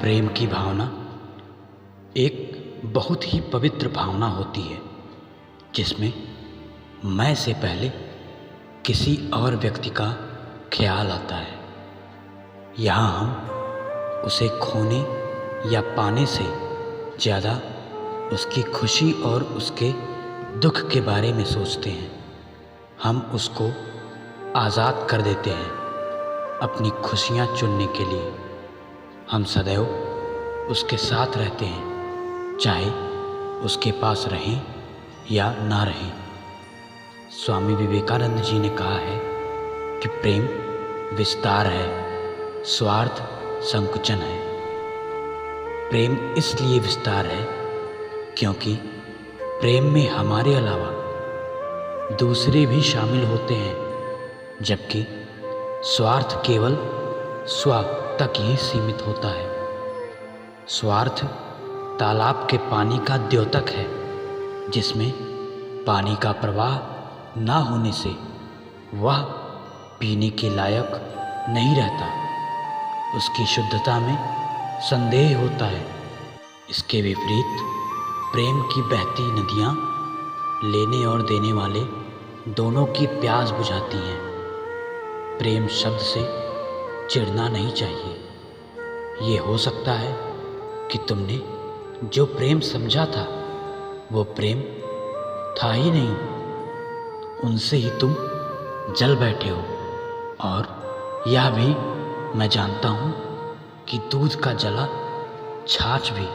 प्रेम की भावना एक बहुत ही पवित्र भावना होती है जिसमें मैं से पहले किसी और व्यक्ति का ख्याल आता है। यहाँ हम उसे खोने या पाने से ज़्यादा उसकी खुशी और उसके दुख के बारे में सोचते हैं। हम उसको आज़ाद कर देते हैं अपनी खुशियाँ चुनने के लिए। हम सदैव उसके साथ रहते हैं, चाहे उसके पास रहें या ना रहें। स्वामी विवेकानंद जी ने कहा है कि प्रेम विस्तार है, स्वार्थ संकुचन है। प्रेम इसलिए विस्तार है क्योंकि प्रेम में हमारे अलावा दूसरे भी शामिल होते हैं, जबकि स्वार्थ केवल स्व तक ही सीमित होता है। स्वार्थ तालाब के पानी का द्योतक है, जिसमें पानी का प्रवाह ना होने से वह पीने के लायक नहीं रहता। उसकी शुद्धता में संदेह होता है। इसके विपरीत प्रेम की बहती नदियाँ लेने और देने वाले दोनों की प्यास बुझाती हैं। प्रेम शब्द से चिढ़ना नहीं चाहिए। ये हो सकता है कि तुमने जो प्रेम समझा था वो प्रेम था ही नहीं, उनसे ही तुम जल बैठे हो। और यह भी मैं जानता हूँ कि दूध का जला छाछ भी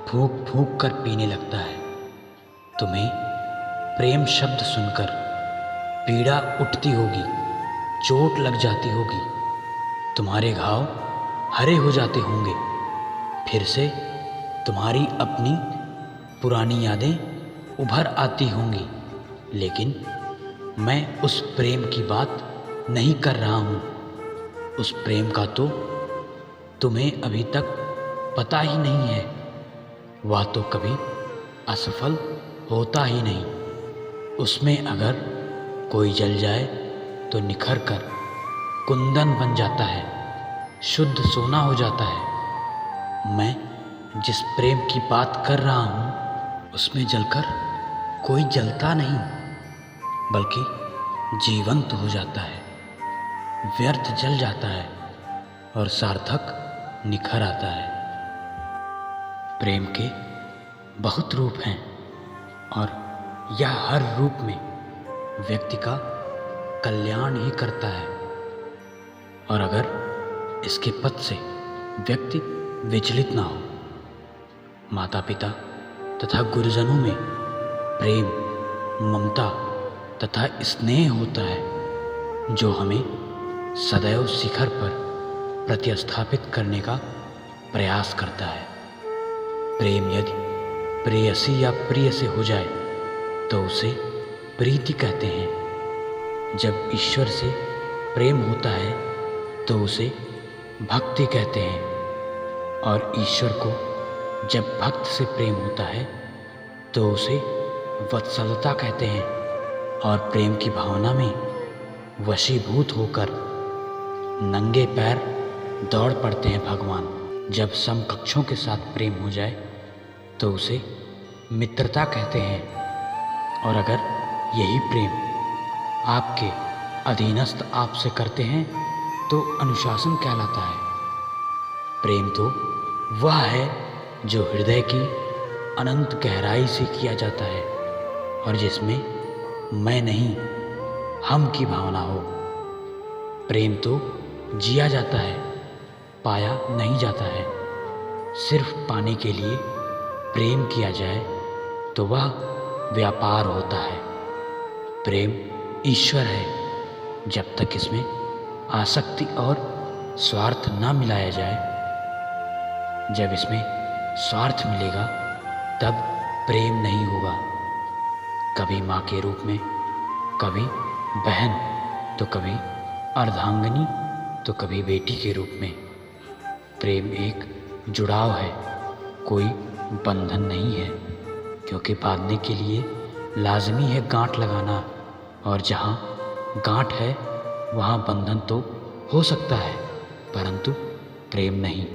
फूंक फूंक कर पीने लगता है। तुम्हें प्रेम शब्द सुनकर पीड़ा उठती होगी, चोट लग जाती होगी, तुम्हारे घाव हरे हो जाते होंगे। फिर से तुम्हारी अपनी पुरानी यादें उभर आती होंगी। लेकिन मैं उस प्रेम की बात नहीं कर रहा हूँ। उस प्रेम का तो तुम्हें अभी तक पता ही नहीं है। वह तो कभी असफल होता ही नहीं। उसमें अगर कोई जल जाए तो निखर कर कुंदन बन जाता है, शुद्ध सोना हो जाता है। मैं जिस प्रेम की बात कर रहा हूँ उसमें जलकर कोई जलता नहीं, बल्कि जीवंत हो जाता है, व्यर्थ जल जाता है और सार्थक निखर आता है। प्रेम के बहुत रूप हैं और यह हर रूप में व्यक्ति का कल्याण ही करता है। और अगर इसके पथ से व्यक्ति विचलित ना हो, माता पिता तथा गुरुजनों में प्रेम, ममता तथा स्नेह होता है, जो हमें सदैव शिखर पर प्रतिस्थापित करने का प्रयास करता है। प्रेम यदि प्रेयसी या प्रिय से हो जाए तो उसे प्रीति कहते हैं। जब ईश्वर से प्रेम होता है तो उसे भक्ति कहते हैं। और ईश्वर को जब भक्त से प्रेम होता है तो उसे वत्सलता कहते हैं। और प्रेम की भावना में वशीभूत होकर नंगे पैर दौड़ पड़ते हैं भगवान। जब समकक्षों के साथ प्रेम हो जाए तो उसे मित्रता कहते हैं। और अगर यही प्रेम आपके अधीनस्थ आपसे करते हैं तो अनुशासन कहलाता है। प्रेम तो वह है जो हृदय की अनंत गहराई से किया जाता है और जिसमें मैं नहीं, हम की भावना हो। प्रेम तो जिया जाता है, पाया नहीं जाता है। सिर्फ पाने के लिए प्रेम किया जाए तो वह व्यापार होता है। प्रेम ईश्वर है। जब तक इसमें आसक्ति और स्वार्थ ना मिलाया जाए। जब इसमें स्वार्थ मिलेगा तब प्रेम नहीं होगा। कभी माँ के रूप में, कभी बहन, तो कभी अर्धांगिनी, तो कभी बेटी के रूप में। प्रेम एक जुड़ाव है, कोई बंधन नहीं है, क्योंकि बांधने के लिए लाजमी है गांठ लगाना। और जहाँ गांठ है वहाँ बंधन तो हो सकता है, परंतु प्रेम नहीं।